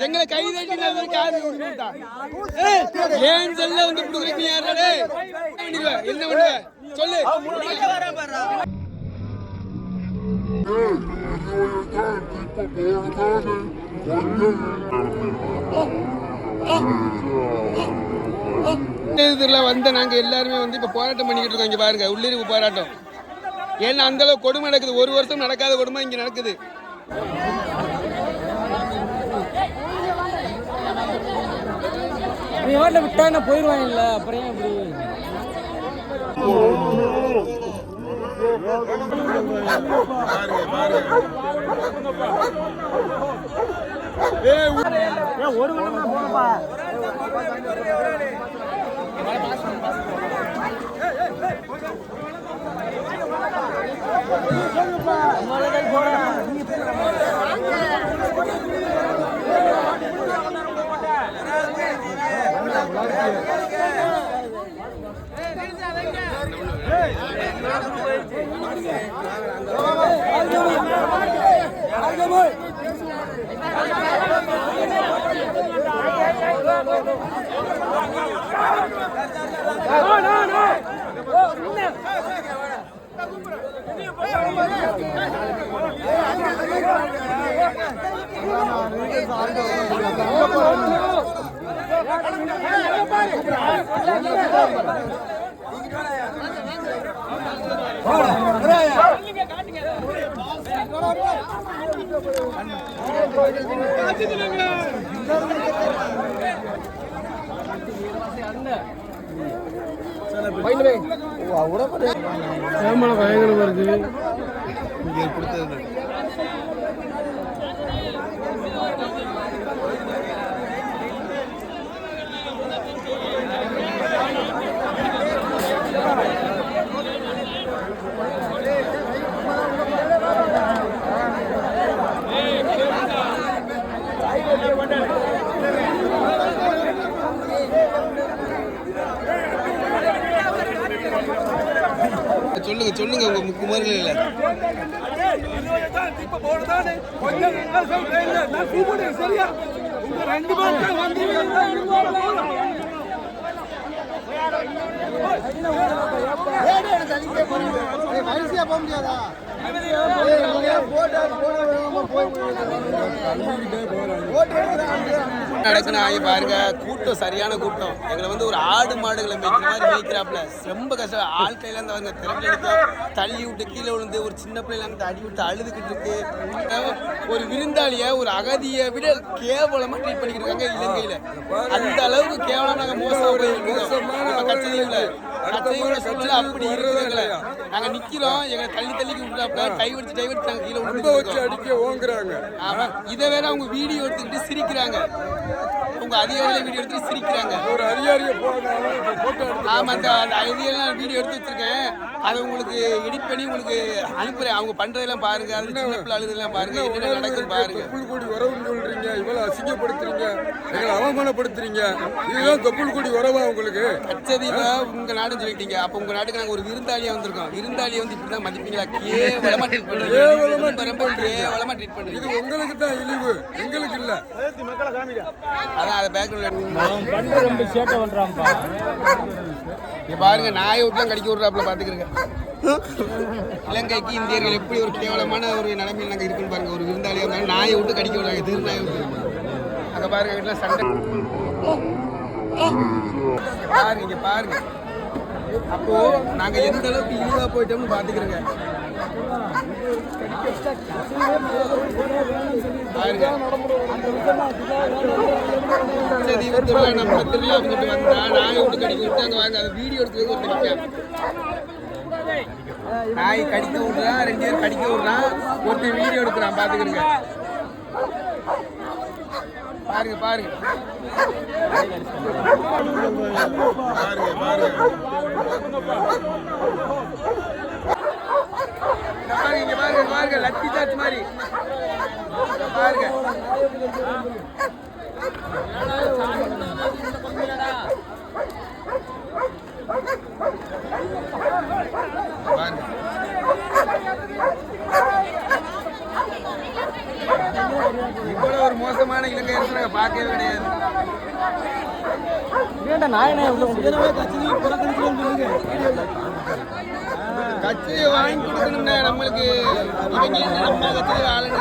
எங்களை கைதட்டி காசு கொடுத்தா ஏன் செல்ல வந்து கொடுக்குறீங்க யாரே என்ன பண்ணுவ சொல்லு இதுல வந்த நாங்க எல்லாருமே வந்து இப்ப போராட்டம் பண்ணிக்கிட்டு இருக்கோம். இங்க பாருங்க உள்ளிருப்பு போராட்டம். ஏன்னா அந்த அளவுக்கு கொடுமை நடக்குது. ஒரு வருஷம் நடக்காத கொடுமை இங்க நடக்குது. விட்டா என்ன போயிருவாங்க இல்ல அப்புறம் எப்படி ஒரு போனப்பா பயங்கரமா இருக்கு இங்க கொடுத்தது. சொல்லுங்க சொல்லுங்க உங்க முக்குமார்கள் இல்ல போக முடியாதா நடக்குன்னு பாருங்க. கூட்டம் சரியான கூட்டம். எங்களை வந்து ஒரு ஆடு மாடுகளை மேய்க்கிற மாதிரி மேய்க்கிறாப்புல. ரொம்ப கஷ்டம். ஆள் கையில இருந்து அவங்க திறக்க தள்ளி விட்டு கீழே விழுந்து ஒரு சின்ன பிள்ளைங்க அடி விட்டு அழுதுகிட்டு இருக்கு. ஒரு விருந்தாளிய ஒரு அகதியை விட கேவலமா ட்ரீட் பண்ணிக்கிட்டு இருக்காங்க இலங்கையில. அந்த அளவுக்கு கேவலம் நாங்க அப்படி இருக்குங்களே. நாங்க நிக்கிறோம், எங்களை தள்ளி தள்ளிக்கு விட்டுறாப்புல கை வச்சு நாங்க கீழே விட்டு அடிக்க ஓங்குறாங்க. ஆமா, இதை வேற அவங்க வீடியோ எடுத்துக்கிட்டு சிரிக்கிறாங்க. உங்க அதிகாரிகளை வீடியோ எடுத்து சிரிக்கிறாங்க. ஒரு அதிகாரியை ஆமா, அந்த அதிகாரிகள் வீடியோ எடுத்து வச்சிருக்கேன். அதை உங்களுக்கு எடிட் பண்ணி உங்களுக்கு அனுப்புறேன். அவங்க பண்றதெல்லாம் பாருங்க. அது சின்ன பிள்ளை அழுதெல்லாம் பாருங்க. என்ன நடக்குது பாருங்க. கூடி உறவுன்னு சொல்றீங்க, இவ்வளவு அசிங்கப்படுத்துறீங்க, எங்களை அவமானப்படுத்துறீங்க. இதுதான் தொப்புள் கூடி உறவா உங்களுக்கு? கச்சதீல உங்க நாடுன்னு சொல்லிட்டீங்க. அப்ப உங்க நாட்டுக்கு நாங்க ஒரு விருந்தாளியா வந்திருக்கோம். விருந்தாளியை வந்து இப்படிதான் மதிப்பீங்களா? கேவலமா ட்ரீட் பண்றீங்க. கேவலமா ட்ரீட் பண்றீங்க. இது உங்களுக்கு தான் இழிவு, எங்களுக்கு இல்ல. அதான் அதை பேக்ரவுண்ட்ல ரொம்ப சேட்டை பண்றாங்கப்பா. பாருங்க, நாயை விட்டுலாம் கடிக்க விடுறாப்புல பாத்துக்கிறேங்க. இலங்கைக்கு இந்தியர்கள் எப்படி ஒரு கேவலமான ஒரு நிலைமையில் நாங்கள் இருக்குன்னு பாருங்க. ஒரு விருந்தாளியா இருந்தாலும் நாயை விட்டு கடிக்க விடுறாங்க. எதிர் நாயை விட்டு அங்கே பாருங்க. வீட்டில் சண்டை பாருங்க. இங்க பாருங்க. அப்போ நாங்க எந்த அளவுக்கு இழிவா போயிட்டோம்னு பாத்துக்கிறோங்க. நம்ம திருவிழா வந்தா நாயை விட்டு கடிக்க விட்டு அங்க வாங்க. அதை வீடியோ எடுத்து ஒருத்தர் நாய் கடிக்க விடுறான், 2 பேர் கடிக்க விடுறான், ஒருத்தர் வீடியோ எடுக்கிறான். பாத்துக்கிறேங்க. பாருங்க பாருங்க பாருங்க பாருங்க பாருங்க லத்தி சாட் மாதிரி பாருங்க. இவ்வளவு ஒரு மோசமான இலங்கை நாங்கள் பார்க்கவே கிடையாது. கட்சியை வாங்கி கொடுக்கணும்னா நம்மளுக்கு இவங்க நம்ம கட்சியில் ஆளுங்க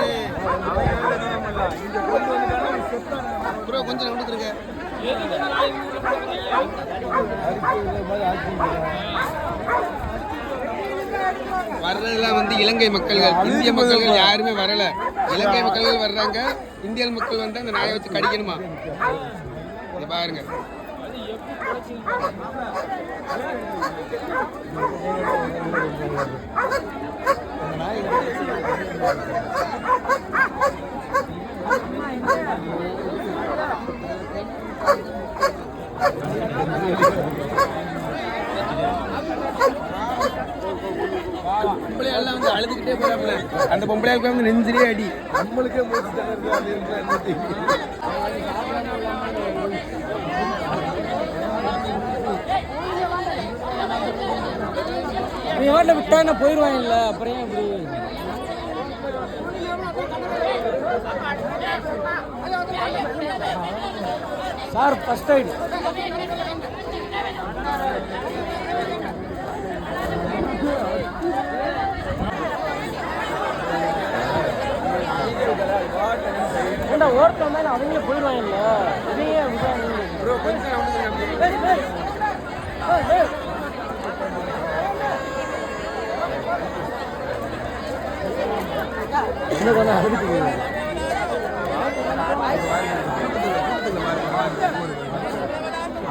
ப்ரோ கொஞ்சம் கொடுக்குறங்க. வர்றதெல்லாம் வந்து இலங்கை மக்கள்கள், இந்திய மக்கள்கள் யாருமே வரல. இலங்கை மக்கள்கள் வர்றாங்க, இந்திய மக்கள் வந்து அந்த நாயை வச்சு கடிக்கணுமா? இதை பாருங்க. பொம்பளை எல்லாம் வந்து அழுதுகிட்டே போறாப்புல. அந்த பொம்பளையாவுக்கு வந்து நெஞ்சிலே அடி. நம்மளுக்கே நீ வாட்டில் விட்டா போயிடுவாங்கல்ல, அப்புறம் அப்படி சார் ஃபர்ஸ்ட் ரைடு ஏண்டா ஓட்டம் மேலே அவங்களே போயிடுவாங்கல்ல, இதையே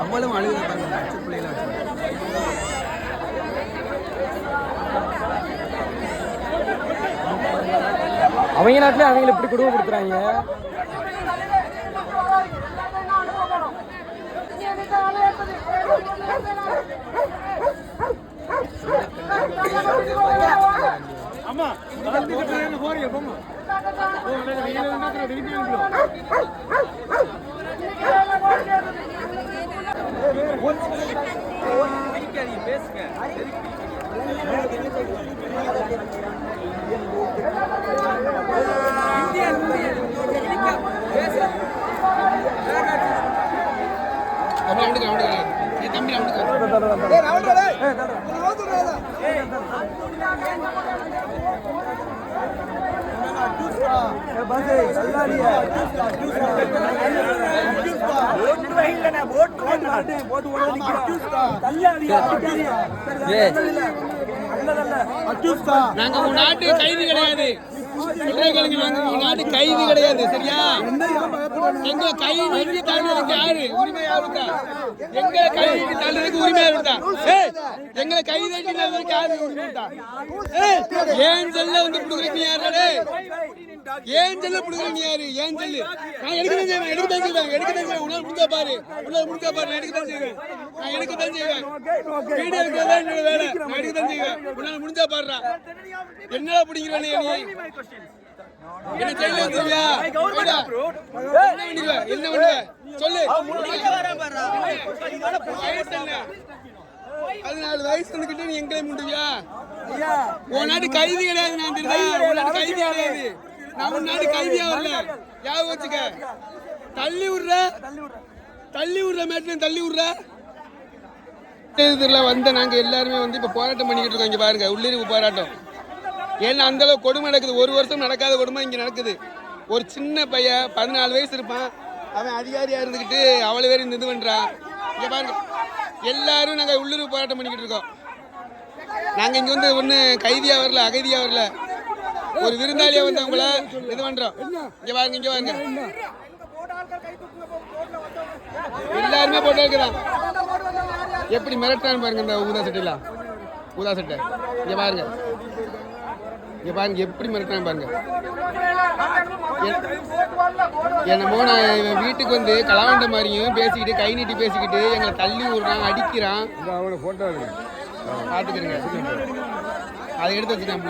அவ்வளவு அழுகுது பாருங்க. அவங்க நாட்டிலே அவங்களை எப்படி கொடுமைப்படுத்துறாங்க. ஆமா நாங்க உங்க நாட்டு கைது கிடையாது, நாட்டு கைது கிடையாது. சரியா? எங்களை கை நீட்டி தள்ளுறதுக்கு யாரு உரிமை? யாருக்கா எங்களை கை நீட்டி தள்ளுறதுக்கு உரிமை? யாருக்கா எங்களை கை நீட்டி தள்ளுறதுக்கு யாரு உரிமை? ஏன் செல்ல வந்து கொடுக்குறீங்க? யாரு ஏன் செல்ல கொடுக்குறீங்க? யாரு ஏன் செல்லு? நான் எடுக்கதான் செய்வேன், எடுக்கதான் செய்வேன், எடுக்கதான் செய்வேன். உன்னால முடிஞ்சா பாரு, உன்னால முடிஞ்சா பாரு. நான் எடுக்கதான் செய்வேன், நான் எடுக்கதான் செய்வேன். வீடியோ எடுக்கிறதா என்னோட வேலை. நான் எடுக்கதான் செய்வேன். உன்னால முடிஞ்சா பாருடா. என்னடா பிடிக்கிறேன் நீ? என்ன ஜெயில வந்துருவியா? என்ன பண்ணுவ சொல்லு. 14 வயசு கிட்ட நீ எங்களை முண்டுவியா? உன் நாட்டு கைதி கிடையாது. நான் தெரியுதா? உன் நாட்டு கைதி கிடையாது. நான் உன் நாட்டு கைதியா வரல. யாவது வச்சுக்க. தள்ளி விடுற மேட்ல தள்ளி விடுற. இதுல வந்த நாங்க எல்லாருமே வந்து இப்ப போராட்டம் பண்ணிக்கிட்டு இருக்கோம். இங்க பாருங்க, உள்ளிருப்பு போராட்டம். ஏன்னா அந்த அளவு கொடுமை நடக்குது. ஒரு வருஷம் நடக்காத கொடுமை இங்க நடக்குது. ஒரு சின்ன பையன் 14 வயசு இருப்பான், அவன் அதிகாரியா இருந்துக்கிட்டு அவ்வளவு பேர் இது பண்றான். இங்க பாருங்க, எல்லாரும் நாங்க உள்ளிருப்பு போராட்டம் பண்ணிக்கிட்டு இருக்கோம். நாங்க இங்க வந்து ஒண்ணு கைதியா வரல, அகைதியா வரல, ஒரு விருந்தாளியா வந்து அவங்கள இது பண்றோம். இங்க பாருங்க, இங்க பாருங்க, எல்லாருமே போட்டோ இருக்கிறான். எப்படி மிரட்டான்னு பாருங்க. இந்த ஊதா சட்டையில, ஊதா சட்டை இங்க பாருங்க, இங்க பாருங்க எப்படி மிரட்டான்னு பாருங்க. என்னமோ நான் இவன் வீட்டுக்கு வந்து கலவாண்ட மாதிரியும் பேசிக்கிட்டு கை நீட்டி பேசிக்கிட்டு எங்களை தள்ளி விடுறான், அடிக்கிறான். அவனை போட்டோ பார்த்துக்கிறேங்க, அதை எடுத்து வச்சுட்டேன்.